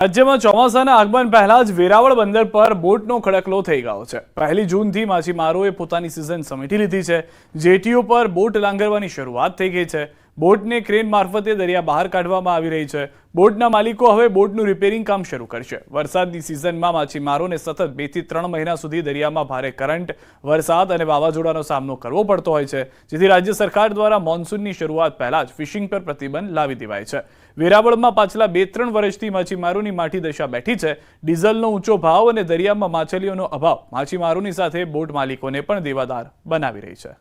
રાજ્યમાં ચોમાસાના આગમન પહેલા જ વેરાવળ બંદર પર બોટનો ખડકલો થઈ ગયો છે। 1 જૂનથી માછીમારોએ પોતાની સિઝન સમેટી લીધી છે। જેટીઓ પર બોટ લાંગરવાની શરૂઆત થઈ ગઈ છે। બોટને ક્રેન મારફતે દરિયા બહાર કાઢવામાં આવી રહી છે। બોટના માલિકો હવે બોટનું રિપેરિંગ કામ શરૂ કરશે। વરસાદની સિઝનમાં માછીમારોને સતત 2 થી 3 મહિના સુધી દરિયામાં ભારે કરંટ, વરસાદ અને વાવાઝોડાનો સામનો કરવો પડતો હોય છે, જેથી રાજ્ય સરકાર દ્વારા મોન્સૂનની શરૂઆત પહેલા જ ફિશિંગ પર પ્રતિબંધ લાવી દેવાય છે। વેરાવળમાં પાછલા 2-3 વર્ષથી માછીમારોની માઠી દશા બેઠી છે। ડીઝલનો ઊંચો ભાવ અને દરિયામાં માછલીઓનો અભાવ માછીમારોની સાથે બોટ માલિકોને પણ દેવાદાર બનાવી રહી છે।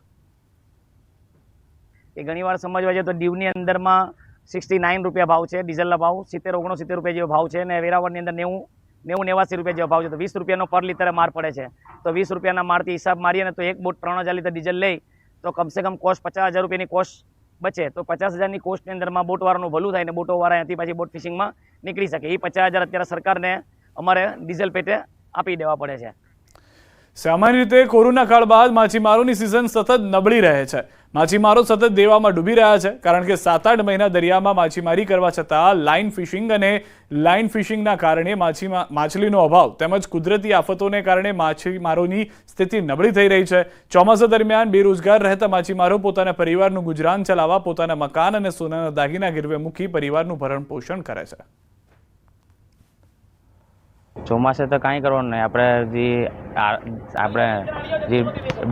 એ ઘણીવાર સમજવા જાય તો દીવની અંદરમાં 69 રૂપિયા ભાવ છે, ડીઝલના ભાવ 70-69 રૂપિયા જેવો ભાવ છે, અને વેરાવળની અંદર 90-89 રૂપિયા જેવો ભાવ છે। તો 20 રૂપિયાનો પર લીટરે માર પડે છે। તો 20 રૂપિયાના મારથી હિસાબ મારીએ ને તો એક બોટ 3000 લીટર ડીઝલ લે તો કમસે કમ કોસ્ટ 50,000 રૂપિયાની કોસ્ટ બચે। તો 50,000ની કોસ્ટની અંદરમાં બોટવાળાનું ભલું થાય ને બોટોવાળા અહીંથી પાછી બોટ ફિશિંગમાં નીકળી શકે। એ 50,000 અત્યારે સરકારને અમારે ડીઝલ પેટે આપી દેવા પડે છે। સામાન્ય રીતે કોરોના કાળ બાદ માછીમારોની સિઝન સતત નબળી રહે છે। માછીમારો સતત દેવામાં ડૂબી રહ્યા છે, કારણ કે 7-8 મહિના દરિયામાં માછીમારી કરવા છતાં લાઇન ફિશિંગ અને લાઇન ફિશિંગના કારણે માછલીનો અભાવ તેમજ કુદરતી આફતોને કારણે માછીમારોની સ્થિતિ નબળી થઈ રહી છે। ચોમાસા દરમિયાન બેરોજગાર રહેતા માછીમારો પોતાના પરિવારનું ગુજરાન ચલાવવા પોતાના મકાન અને સોનાના દાગીના ગીરવે મૂકી પરિવારનું ભરણ પોષણ કરે છે। ચોમાસે તો કાંઈ કરવાનું નહીં, આપણે જે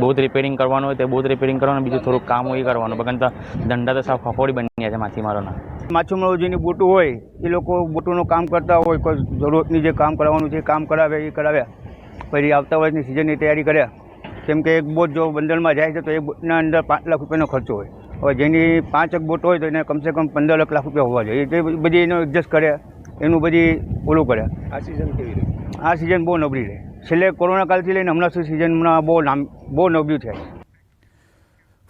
બોટ રિપેરિંગ કરવાનું હોય તે બોટ રિપેરિંગ કરવાનું, બીજું થોડુંક કામ હોય એ કરવાનું। બગન તો ધંધા તો સાવ ફફોડી બની ગયા છે માછીમારોના। માછીમારો જેની બોટો હોય એ લોકો બોટોનું કામ કરતા હોય, કોઈ જરૂરતની જે કામ કરવાનું છે કામ કરાવે એ કરાવે, પછી આવતા વર્ષની સિઝનની તૈયારી કરે। કેમ કે એક બોટ જો બંદરમાં જાય છે તો એક બોટના અંદર 5 લાખ રૂપિયાનો ખર્ચો હોય। હવે જેની 5 બોટ હોય તો એને કમસે કમ 15 લાખ રૂપિયા હોવા જોઈએ, એ બધી એનો એડજસ્ટ કરે, એનું બધી ઓલું કરે। આ સિઝન કેવી રહી? આ સિઝન બહુ નબળી રહે। છેલ્લે કોરોના કાલથી લઈને હમણાં સુધી સિઝનમાં બહુ નબળ્યું છે।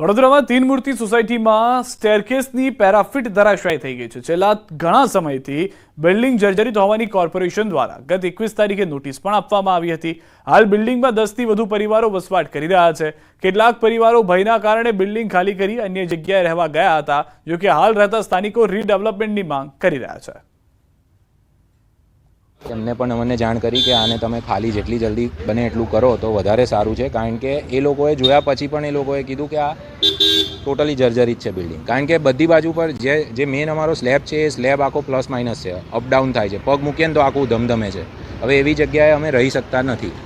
વડોદરામાં તીનમૂર્તિ સોસાયટીમાં સ્ટેરકેસની પેરાફિટ ધરાશાયી થઈ ગઈ છે। છેલ્લા ઘણા સમયથી બિલ્ડિંગ જર્જરિત હોવાની કોર્પોરેશન દ્વારા ગત 21 તારીખે નોટિસ પણ આપવામાં આવી હતી। હાલ બિલ્ડિંગમાં 10થી વધુ પરિવારો વસવાટ કરી રહ્યા છે। કેટલાક પરિવારો ભયના કારણે બિલ્ડિંગ ખાલી કરી અન્ય જગ્યાએ રહેવા ગયા હતા, જો કે હાલ રહેતા સ્થાનિકો રીડેવલપમેન્ટની માંગ કરી રહ્યા છે। એમને પણ અમને જાણ કરી કે આને તમે ખાલી જેટલી જલ્દી બને એટલું કરો તો વધારે સારું છે, કારણ કે એ લોકોએ જોયા પછી પણ એ લોકોએ કીધું કે આ ટોટલી જર્જરિત છે બિલ્ડિંગ। કારણ કે બધી બાજુ પર જે મેઇન અમારો સ્લેબ છે એ સ્લેબ આખો પ્લસ માઇનસ છે, અપડાઉન થાય છે, પગ મૂકીએ ને તો આખું ધમધમે છે। હવે એવી જગ્યાએ અમે રહી શકતા નથી।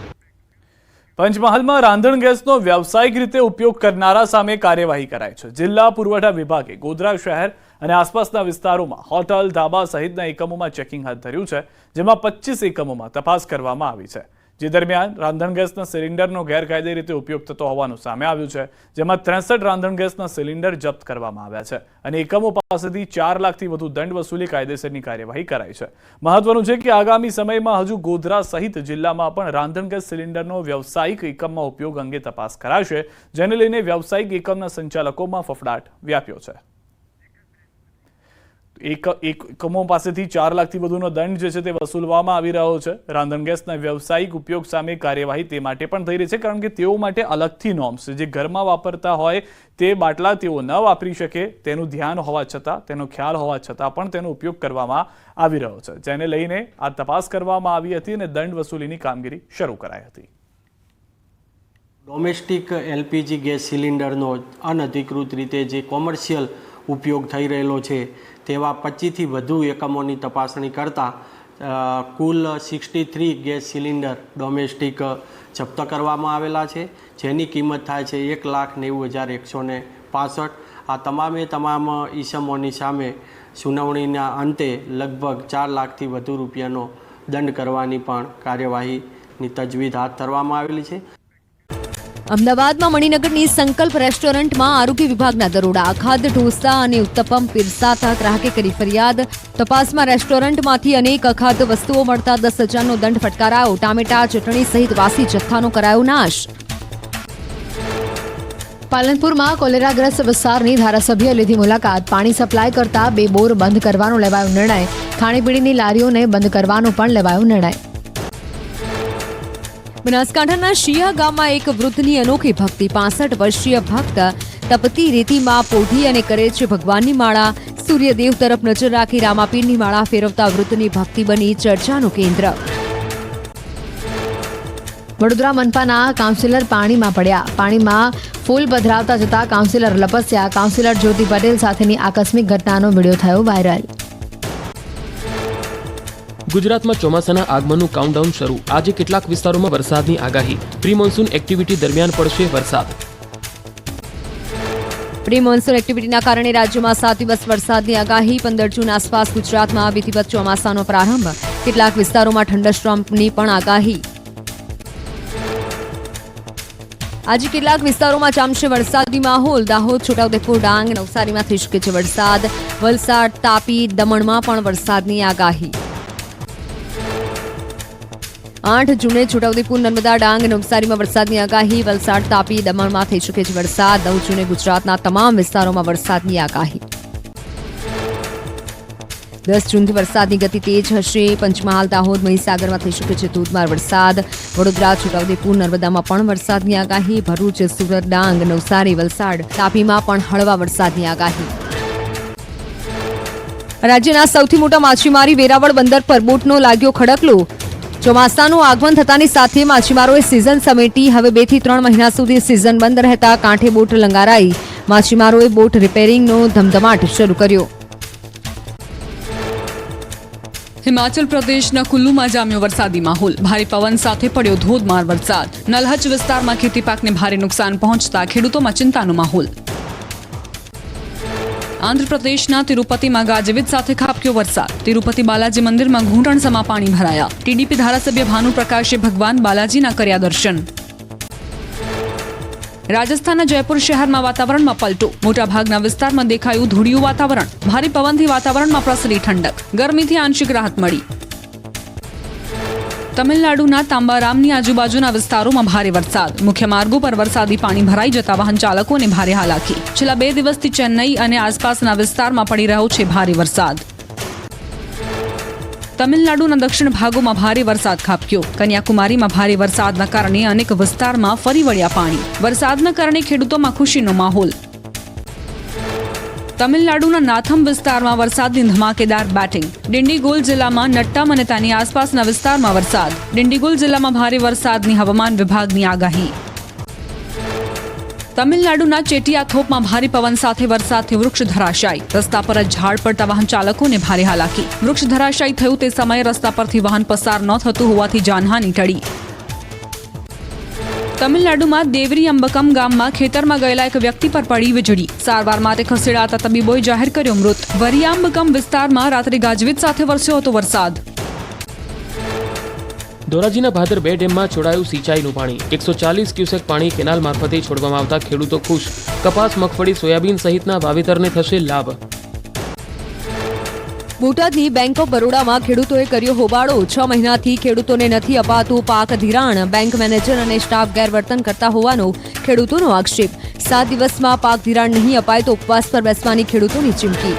પંચમહાલમાં રાંધણ ગેસનો વ્યાવસાયિક રીતે ઉપયોગ કરનારા સામે કાર્યવાહી કરાઈ છે। જિલ્લા પુરવઠા વિભાગે ગોધરા શહેર અને આસપાસના વિસ્તારોમાં હોટલ, ધાબા સહિતના એકમોમાં ચેકિંગ હાથ ધર્યું છે, જેમાં 25 એકમોમાં તપાસ કરવામાં આવી છે। જે દરમિયાન રાંધણ ગેસના સિલિન્ડરનો ગેરકાયદે રીતે ઉપયોગ થતો હોવાનું સામે આવ્યું છે, જેમાં 63 રાંધણ ગેસના સિલિન્ડર જપ્ત કરવામાં આવ્યા છે અને એકમો પાસેથી 4 લાખથી વધુ દંડ વસૂલી કાયદેસરની કાર્યવાહી કરાઈ છે। મહત્વનું છે કે આગામી સમયમાં હજુ ગોધરા સહિત જિલ્લામાં પણ રાંધણ ગેસ સિલિન્ડરનો વ્યાવસાયિક એકમમાં ઉપયોગ અંગે તપાસ કરાશે, જેને લઈને વ્યાવસાયિક એકમના સંચાલકોમાં ફફડાટ વ્યાપ્યો છે। એકમો પાસેથી 4 લાખથી વધુનો દંડ જે છે તે વસૂલવામાં આવી રહ્યો છે। રાંધણ ગેસના વ્યવસાયિક ઉપયોગ સામે કાર્યવાહી તે માટે પણ થઈ રહી છે, કારણ કે તેઓ માટે અલગથી નોર્મ્સ છે। જે ઘરમાં વાપરતા હોય તે બાટલા તેઓ ન વાપરી શકે તેનું ધ્યાન હોવા છતાં, તેનો ખ્યાલ હોવા છતાં પણ તેનો ઉપયોગ કરવામાં આવી રહ્યો છે, જેને લઈને આ તપાસ કરવામાં આવી હતી અને દંડ વસૂલીની કામગીરી શરૂ કરાઈ હતી। ડોમેસ્ટિક એલપીજી ગેસ સિલિન્ડરનો અનધિકૃત રીતે જે કોમર્શિયલ ઉપયોગ થઈ રહેલો છે તેવા 25થી વધુ એકમોની તપાસણી કરતાં કુલ 63 ગેસ સિલિન્ડર ડોમેસ્ટિક જપ્ત કરવામાં આવેલા છે, જેની કિંમત થાય છે 1,90,165। આ તમામ ઈસમોની સામે સુનાવણીના અંતે લગભગ 4 લાખથી વધુ રૂપિયાનો દંડ કરવાની પણ કાર્યવાહીની તજવીજ હાથ ધરવામાં આવેલી છે। અમદાવાદમાં મણિનગરની સંકલ્પ રેસ્ટોરન્ટમાં આરોગ્ય વિભાગના દરોડા, ખાદ્ય ઢોસા અને ઉત્તપમ પીરસાતા ગ્રાહકે કરી ફરિયાદ। તપાસમાં રેસ્ટોરન્ટમાંથી અનેક અખાદ્ય વસ્તુઓ મળતા 10,000નો દંડ ફટકારાયો। ટામેટા, ચટણી સહિત વાસી જથ્થાનો કરાયો નાશ। પાલનપુરમાં કોલેરાગ્રસ્ત વિસ્તારની ધારાસભ્યએ લીધી મુલાકાત। પાણી સપ્લાય કરતા 2 બોર બંધ કરવાનો લેવાયો નિર્ણય। ખાણીપીણીની લારીઓને બંધ કરવાનો પણ લેવાયો નિર્ણય। બનાસકાંઠાના શિયા ગામમાં એક વૃદ્ધની અનોખી ભક્તિ। 65 વર્ષીય ભક્ત તપતી રેતીમાં પોઢી અને કરે છે ભગવાનની માળા। સૂર્યદેવ તરફ નજર રાખી રામાપીરની માળા ફેરવતા વૃદ્ધની ભક્તિ બની ચર્ચાનું કેન્દ્ર. વડોદરા મનપાના કાઉન્સિલર પાણીમાં પડ્યા. પાણીમાં ફૂલ પધરાવતા જતા કાઉન્સિલર લપસ્યા. કાઉન્સિલર જ્યોતિ પટેલ સાથેની આકસ્મિક ઘટનાનો વિડીયો થયો વાયરલ. ગુજરાતમાં ચોમાસાના આગમનનું કાઉન્ટડાઉન શરૂ. આજે કેટલાક વિસ્તારોમાં વરસાદની આગાહી. પ્રી મોન્સૂન એક્ટિવિટી દરમિયાન પડશે વરસાદ. પ્રી મોન્સૂન એક્ટિવિટીના કારણે રાજ્યમાં 7 દિવસ વરસાદની આગાહી. 15 જૂન આસપાસ ગુજરાતમાં વિધિવત ચોમાસાનો પ્રારંભ. કેટલાક વિસ્તારોમાં થંડરસ્ટોર્મની પણ આગાહી. આજે કેટલાક વિસ્તારોમાં જામશે વરસાદી માહોલ. દાહોદ, છોટાઉદેપુર, ડાંગ, નવસારીમાં થઈ શકે છે વરસાદ. વલસાડ, તાપી, દમણમાં પણ વરસાદની આગાહી. 8 જૂને છોટાઉદેપુર, નર્મદા, ડાંગ, નવસારીમાં વરસાદની આગાહી. વલસાડ, તાપી, દમણમાં થઈ શકે છે વરસાદ. 9 જૂને ગુજરાતના તમામ વિસ્તારોમાં વરસાદની આગાહી. 10 જૂનથી વરસાદની ગતિ તેજ હશે. પંચમહાલ, દાહોદ, મહીસાગરમાં થઈ શકે છે ધોધમાર વરસાદ. વડોદરા, છોટાઉદેપુર, નર્મદામાં પણ વરસાદની આગાહી. ભરૂચ, સુરત, ડાંગ, નવસારી, વલસાડ, તાપીમાં પણ હળવા વરસાદની આગાહી. રાજ્યના સૌથી મોટા માછીમારી વેરાવળ બંદર પર બોટનો લાગ્યો ખડકલો. ચોમાસાનું આગમન થતાની સાથે માછીમારોએ સિઝન સમેટી. હવે 2 થી 3 મહિના સુધી સિઝન બંધ રહેતા કાંઠે બોટ લંગારાઈ. માછીમારોએ બોટ રિપેરિંગનો ધમધમાટ શરૂ કર્યો. હિમાચલ પ્રદેશના કુલ્લુમાં જામ્યો વરસાદી માહોલ. ભારે પવન સાથે પડ્યો ધોધમાર વરસાદ. નલહજ વિસ્તારમાં ખેતી પાકને ભારે નુકસાન પહોંચતા ખેડૂતોમાં ચિંતાનો માહોલ. આંધ્રપ્રદેશના તિરુપતિમાં ગાજવીજ સાથે ખાબક્યો વરસાદ. તિરુપતિ બાલાજી મંદિરમાં ઘૂંટણસમાં પાણી ભરાયા. ટીડીપી ધારાસભ્ય ભાનુપ્રકાશે ભગવાન બાલાજીના કર્યા દર્શન. રાજસ્થાનના જયપુર શહેરમાં વાતાવરણમાં પલટો. મોટાભાગના વિસ્તારમાં દેખાયું ધૂળિયું વાતાવરણ. ભારે પવનથી વાતાવરણમાં પ્રસરી ઠંડક. ગરમીથી આંશિક રાહત મળી. તમિલનાડુના તાંબારામની આજુબાજુના વિસ્તારોમાં ભારે વરસાદ. મુખ્ય માર્ગો પર વરસાદી પાણી ભરાઈ જતા વાહન ચાલકોને ભારે હાલાકી. છેલ્લા 2 દિવસથી ચેન્નઈ અને આસપાસના વિસ્તારમાં પડી રહ્યો છે ભારે વરસાદ. તમિલનાડુના દક્ષિણ ભાગોમાં ભારે વરસાદ ખાબક્યો. કન્યાકુમારીમાં ભારે વરસાદના કારણે અનેક વિસ્તારમાં ફરી વળ્યા પાણી. વરસાદના કારણે ખેડૂતોમાં ખુશીનો માહોલ. તમિલનાડુના નાથમ વિસ્તારમાં વરસાદની ધમાકેદાર બેટિંગ. ડિંડીગુલ જિલ્લામાં નટ્ટમ અને તેની આસપાસના વિસ્તારમાં વરસાદ. ડિંડીગુલ જિલ્લામાં ભારે વરસાદની હવામાન વિભાગની આગાહી. તમિલનાડુના ચેટિયાથોપમાં ભારે પવન સાથે વરસાદથી વૃક્ષ ધરાશાયી. રસ્તા પર જ ઝાડ પડતા વાહન ચાલકોને ભારે હાલાકી. વૃક્ષ ધરાશાયી થયું તે સમયે રસ્તા પરથી વાહન પસાર ન થતું હોવાથી જાનહાની ટળી. તમિલનાડુમાં દેવરી અંબકમ ગામમાં ખેતરમાં ગયેલા એક વ્યક્તિ પર પડી વીજળી. સારવાર માટે ખસેડાતા તબીબોએ જાહેર કર્યો મૃત. વરિયાંબકમ વિસ્તારમાં રાત્રે ગાજવીજ સાથે વરસ્યો હતો વરસાદ. ધોરાજીના ભાદર 2 ડેમમાં છોડાયું સિંચાઈનું પાણી. 140 ક્યુસેક પાણી કેનાલ મારફતે છોડવામાં આવતા ખેડૂતો ખુશ. કપાસ, મગફળી, સોયાબીન સહિતના વાવેતરને થશે લાભ. બોટાદની બેંક ઓફ બરોડામાં ખેડૂતોએ કર્યો હોબાળો. 6 મહિનાથી ખેડૂતોને નથી અપાતું પાક ધિરાણ. બેંક મેનેજર અને સ્ટાફ ગેરવર્તન કરતા હોવાનો ખેડૂતોનો આક્ષેપ. 7 દિવસમાં પાક ધિરાણ નહીં અપાય તો ઉપવાસ પર બેસવાની ખેડૂતોની ચીમકી.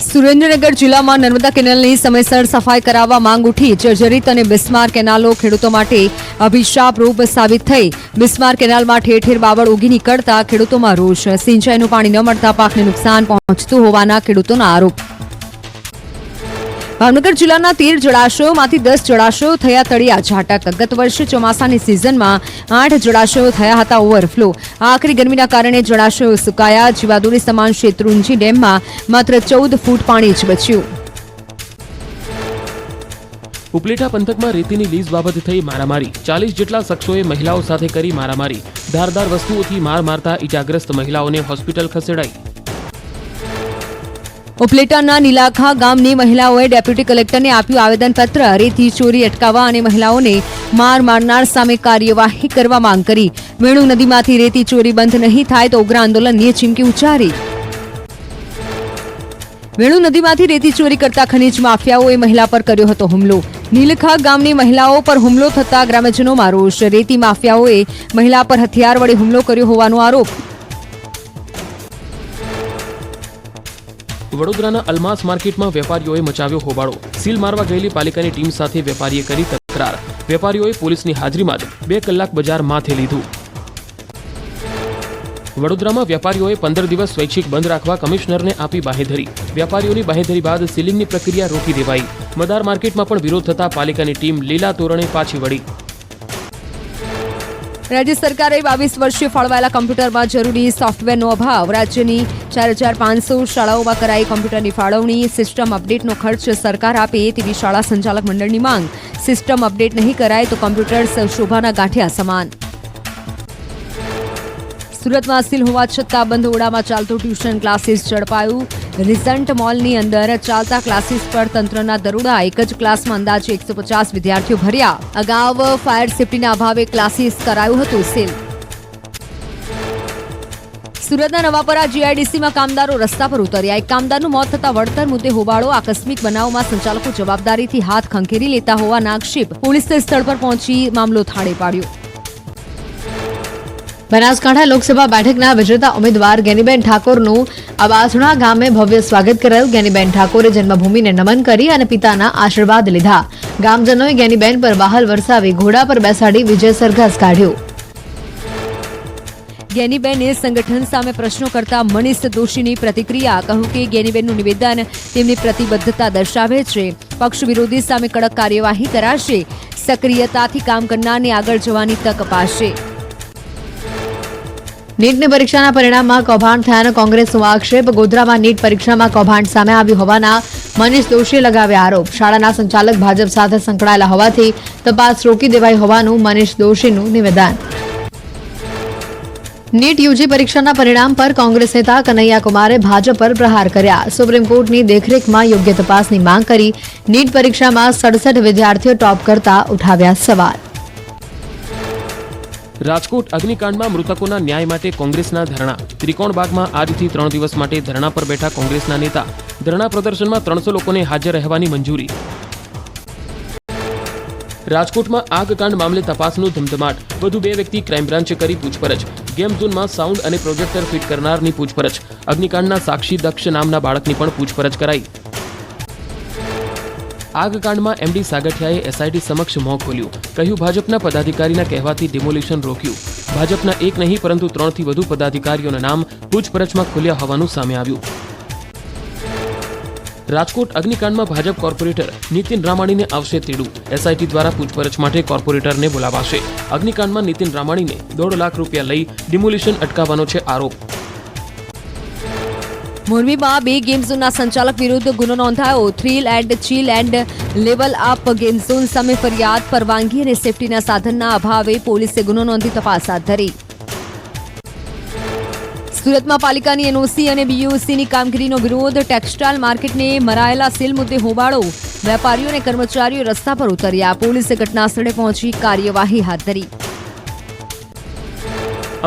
સુરેન્દ્રનગર જિલ્લામાં નર્મદા કેનાલની સમયસર સફાઈ કરાવવા માંગ ઉઠી. જર્જરિત અને બિસ્માર કેનાલો ખેડૂતો માટે અભિશાપરૂપ સાબિત થઈ. બિસ્માર કેનાલમાં ઠેર ઠેર બાવળ ઉગી નીકળતા ખેડૂતોમાં રોષ. સિંચાઈનું પાણી ન મળતા પાકને નુકસાન પહોંચતું હોવાના ખેડૂતોના આરોપ. ભાવનગર જિલ્લાના 13 જળાશયોમાંથી 10 જળાશયો થયા તળિયા ઝાટક. ગત વર્ષે ચોમાસાની સિઝનમાં 8 જળાશયો થયા હતા ઓવરફ્લો. આખરી ગરમીના કારણે જળાશયો સુકાયા. જીવાદોરી સમાન શેત્રુંજી ડેમમાં માત્ર 14 ફૂટ પાણી જ બચ્યું. ઉપલેટા પંથકમાં રેતીની લીઝ બાબતે થઈ મારામારી. 40 જેટલા શખ્સોએ મહિલાઓ સાથે કરી મારામારી. ધારદાર વસ્તુઓથી માર મારતા ઇજાગ્રસ્ત મહિલાઓને હોસ્પિટલ ખસેડાઈ. ઉપલેટાના નીલાખા ગામની મહિલાઓએ ડેપ્યુટી કલેક્ટરને આપ્યું આવેદનપત્ર. રેતી ચોરી અટકાવવા અને મહિલાઓને માર મારનાર સામે કાર્યવાહી કરવા માંગ કરી. વેણુ નદીમાંથી રેતી ચોરી બંધ નહીં થાય તો ઉગ્ર આંદોલનની ચીમકી ઉચ્ચારી. વેણુ નદીમાંથી રેતી ચોરી કરતા ખનીજ માફિયાઓએ મહિલા પર કર્યો હતો હુમલો. નીલખા ગામની મહિલાઓ પર હુમલો થતા ગ્રામજનોમાં રોષ. રેતી માફિયાઓએ મહિલા પર હથિયાર વડે હુમલો કર્યો હોવાનો આરોપ. વડોદરાના અલમાસ માર્કેટમાં વેપારીઓએ મચાવ્યો હોબાળો. સીલ મારવા ગયેલી પાલિકાની ટીમ સાથે વેપારીએ કરી તકરાર. વેપારીઓએ પોલીસની હાજરીમાં જ 2 કલાક બજાર માથે લીધું. વડોદરામાં વેપારીઓએ 15 દિવસ સ્વૈચ્છિક બંધ રાખવા કમિશનરને આપી બાહેધરી. વેપારીઓની બાહેધરી બાદ સીલિંગની પ્રક્રિયા રોકી દેવાઈ. મદાર માર્કેટમાં પણ વિરોધ થતા પાલિકાની ટીમ લીલા તોરણે પાછી વળી. રાજ્ય સરકારે 22 વર્ષે ફાળવાયેલા કમ્પ્યુટરમાં જરૂરી સોફ્ટવેરનો અભાવ. રાજ્યની 4500 શાળાઓમાં કરાઈ કમ્પ્યુટરની ફાળવણી. સિસ્ટમ અપડેટનો ખર્ચ સરકાર આપે તેવી શાળા સંચાલક મંડળની માંગ. સિસ્ટમ અપડેટ નહીં કરાય તો કમ્પ્યુટર શોભાના ગાંઠિયા સમાન. સુરતમાં સીલ હોવા છતાં બંધ ઓરડામાં ચાલતું ટ્યુશન ક્લાસીસ ઝડપાયું. રિઝન્ટ મોલની અંદર ચાલતા ક્લાસીસ પર તંત્રના દરોડા. એક જ ક્લાસમાં અંદાજે 150 વિદ્યાર્થીઓ ભર્યા. અગાઉ ફાયર સેફટીના અભાવે ક્લાસીસ કરાયું હતું સીલ. સુરતના નવાપરા જીઆઈડીસીમાં કામદારો રસ્તા પર ઉતર્યા. એક કામદારનું મોત થતા વળતર મુદ્દે હોબાળો. આકસ્મિક બનાવમાં સંચાલકો જવાબદારીથી હાથ ખંખેરી લેતા હોવાના આક્ષેપ. પોલીસે સ્થળ પર પહોંચી મામલો થાળે પાડ્યો. બનાસકાંઠા લોકસભા બેઠકના વિજેતા ઉમેદવાર ગેનીબેન ઠાકોરનું અબાસણા ગામે ભવ્ય સ્વાગત કરાયું. ગેનીબેન ઠાકોરે જન્મભૂમિને નમન કરી અને પિતાના આશીર્વાદ લીધા. ગામજનોએ ગેનીબેન પર બહાલ વરસાવી ઘોડા પર બેસાડી વિજય સરઘસ કાઢ્યો. ગેનીબેને સંગઠન સામે પ્રશ્નો કરતા મનીષ દોશીની પ્રતિક્રિયા. કહ્યું કે ગેનીબેનનું નિવેદન તેમની પ્રતિબદ્ધતા દર્શાવે છે. પક્ષ વિરોધી સામે કડક કાર્યવાહી કરાશે. સક્રિયતાથી કામ કરનારને આગળ જવાની તક અપાશે. નીટની પરીક્ષાના પરિણામમાં કૌભાંડ થયાનો કોંગ્રેસનો આક્ષેપ. ગોધરામાં નીટ પરીક્ષામાં કૌભાંડ સામે આવ્યું હોવાના મનીષ દોશીએ લગાવ્યા આરોપ. શાળાના સંચાલક ભાજપ સાથે સંકળાયેલા હોવાથી તપાસ રોકી દેવાઈ હોવાનું મનીષ દોશીનું નિવેદન. નીટ યુજી પરીક્ષાના પરિણામ પર કોંગ્રેસ નેતા કનૈયા કુમારે ભાજપ પર પ્રહાર કર્યા. સુપ્રીમ કોર્ટની દેખરેખમાં યોગ્ય તપાસની માંગ કરી. નીટ પરીક્ષામાં 67 વિદ્યાર્થીઓ ટોપ કરતા ઉઠાવ્યા સવાલ. રાજકોટ અગ્નિકાંડમાં મૃતકોના ન્યાય માટે કોંગ્રેસના ધરણા. ત્રિકોણબાગમાં આજથી 3 દિવસ માટે ધરણા પર બેઠા કોંગ્રેસના નેતા. ધરણા પ્રદર્શનમાં 300 લોકોને હાજર રહેવાની મંજૂરી. રાજકોટમાં આગકાંડ મામલે તપાસનો ધમધમાટ. વધુ 2 વ્યક્તિ ક્રાઇમ બ્રાન્ચે કરી પૂછપરછ. ગેમ ઝોનમાં સાઉન્ડ અને પ્રોજેક્ટર ફિટ કરનારની પૂછપરછ. અગ્નિકાંડના સાક્ષી દક્ષ નામના બાળકની પણ પૂછપરછ કરાઈ. આગકાંડમાં એમડી સાગઠિયાએ એસઆઈટી સમક્ષ મોં ખોલ્યું. કહ્યું ભાજપના પદાધિકારીના કહેવાથી ડિમોલિશન રોક્યું. ભાજપના એક નહીં પરંતુ 3 થી વધુ પદાધિકારીઓના નામ પૂછપરછમાં ખુલ્યા હોવાનું સામે આવ્યું. રાજકોટ અગ્નિકાંડમાં ભાજપ કોર્પોરેટર નીતિન રામાણીને આવશે તેડું. એસઆઈટી દ્વારા પૂછપરછ માટે કોર્પોરેટરને બોલાવાશે. અગ્નિકાંડમાં નીતિન રામાણીને 1.5 લાખ રૂપિયા લઈ ડિમોલિશન અટકાવવાનો છે આરોપ. મોરબીમાં 2 ગેમ ઝોનના સંચાલક વિરુદ્ધ ગુનો નોંધાયો. Thrill and chill and level up game zone સામે ફરિયાદ. પરવાનગી અને સેફટીના સાધનના અભાવે પોલીસે ગુનો નોંધી તપાસ હાથ ધરી. સુરતમાં પાલિકાની એનઓસી અને બીયુસીની કામગીરીનો વિરોધ. ટેક્સટાઇલ માર્કેટને મરાયેલા સીલ મુદ્દે હોબાળો. વેપારીઓ અને કર્મચારીઓ રસ્તા પર ઉતર્યા. પોલીસે ઘટનાસ્થળે પહોંચી કાર્યવાહી હાથ ધરી.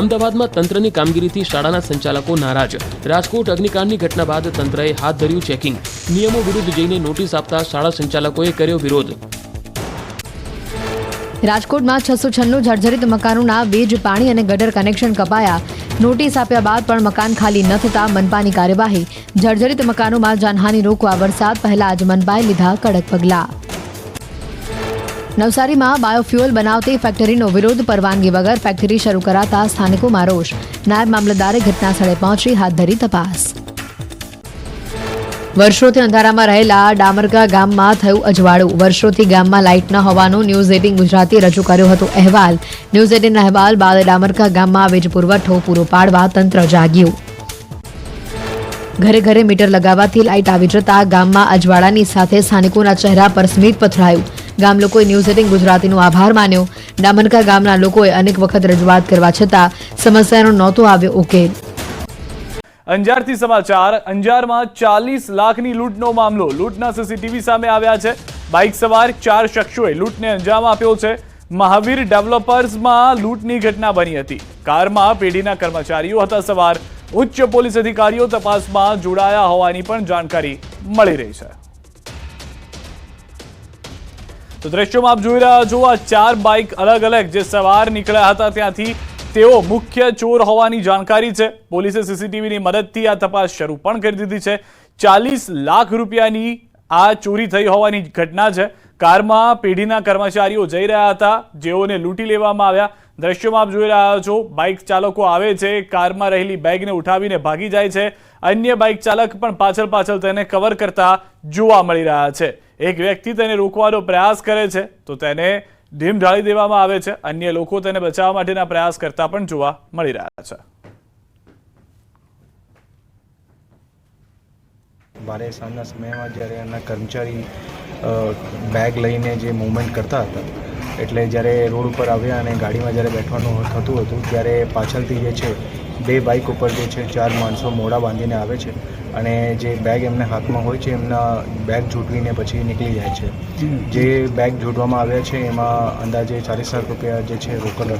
અમદાવાદમાં તંત્રની કામગીરીથી શાળાના સંચાલકો નારાજ. રાજકોટ અગ્નિકાંડની ઘટના બાદ તંત્રએ હાથ ધર્યું ચેકિંગ. નિયમો વિરુદ્ધ જઈને નોટિસ આપતા શાળા સંચાલકોએ કર્યો વિરોધ. રાજકોટમાં 696 જર્જરિત મકાનોના વીજ, પાણી અને ગટર કનેક્શન કપાયા. નોટિસ આપ્યા બાદ પણ મકાન ખાલી ન થતા મનપાની કાર્યવાહી. જર્જરિત મકાનોમાં જાનહાનિ રોકવા વરસાદ પહેલા જ મનપાએ લીધા કડક પગલાં. નવસારીમાં બાયોફ્યુઅલ બનાવતી ફેક્ટરીનો વિરોધ. પરવાનગી વગર ફેક્ટરી શરૂ કરાતા સ્થાનિકોમાં રોષ. નાયબ મામલતદારે ઘટનાસ્થળે પહોંચી હાથ ધરી તપાસ. વર્ષોથી અંધારામાં રહેલા ડામરકા ગામમાં થયું અજવાળું. વર્ષોથી ગામમાં લાઇટ ન હોવાનો ન્યૂઝ 18 ગુજરાતી રજૂ કર્યો હતો અહેવાલ. ન્યૂઝ 18ના અહેવાલ બાદ ડામરકા ગામમાં વીજ પુરવઠો પૂરો પાડવા તંત્ર જાગ્યું. ઘરે ઘરે મીટર લગાવવાથી લાઇટ આવી જતા ગામમાં અજવાળાની સાથે સ્થાનિકોના ચહેરા પર સ્મિત પથરાયું. ગામ લોકોએ ન્યૂઝ 18 ગુજરાતીનો આભાર માન્યો. ડામરકા ગામના લોકોએ અનેક વખત રજૂઆત કરવા છતાં સમસ્યાનો નહોતો આવ્યો ઉકેલ. અંજારથી સમાચાર. અંજારમાં 40 લાખની લૂંટનો મામલો. લૂંટના સીસીટીવી સામે આવ્યા છે. બાઇક સવાર 4 શખ્સોએ લૂંટને અંજામ આપ્યો છે. મહાવીર ડેવલપર્સમાં લૂંટની ઘટના બની હતી. કારમાં પેઢીના કર્મચારીઓ હતા સવાર. ઉચ્ચ પોલીસ અધિકારીઓ તપાસમાં જોડાયા હોવાની પણ જાણકારી મળી રહી છે. તો દ્રશ્યોમાં આપ જોઈ રહ્યા છો આ 4 બાઇક અલગ અલગ જે સવાર નીકળ્યા હતા ત્યાંથી તેઓ મુખ્ય ચોર હોવાની જાણકારી છે. પોલીસે સીસીટીવીની મદદથી આ તપાસ શરૂ પણ કરી દીધી છે. 40 લાખ રૂપિયાની આ ચોરી થઈ હોવાની ઘટના છે. કારમાં પેઢીના કર્મચારીઓ જઈ રહ્યા હતા જેઓને લૂંટી લેવામાં આવ્યા. દ્રશ્યોમાં આપ જોઈ રહ્યા છો, બાઇક ચાલકો આવે છે, કારમાં રહેલી બેગને ઉઠાવીને ભાગી જાય છે. અન્ય બાઇક ચાલક પણ પાછળ તેને કવર કરતા જોવા મળી રહ્યા છે. એક વ્યક્તિ તેને રોકવાનો પ્રયાસ કરે છે તો તેને ઢીમ ઢાળી દેવામાં આવે છે. અન્ય લોકો તેને બચાવવા માટેના પ્રયાસ કરતા પણ જોવા મળી રહ્યા છે. બારે સાંજના સમયમાં જ્યારે એમના કર્મચારી બેગ લઈને જે મૂવમેન્ટ કરતા હતા, એટલે જ્યારે રોડ ઉપર આવ્યા અને ગાડીમાં જ્યારે બેઠવાનું થતું હતું ત્યારે પાછળથી જે છે 2 બાઇક ઉપર જે છે 4 માણસો મોઢા બાંધીને આવે છે અને જે બેગ એમને હાથમાં હોય છે એમના બેગ ઝૂંટવીને પછી નીકળી જાય છે. જે બેગ ઝૂંટવામાં આવ્યા છે એમાં અંદાજે 40 લાખ રૂપિયા જે છે રોકડ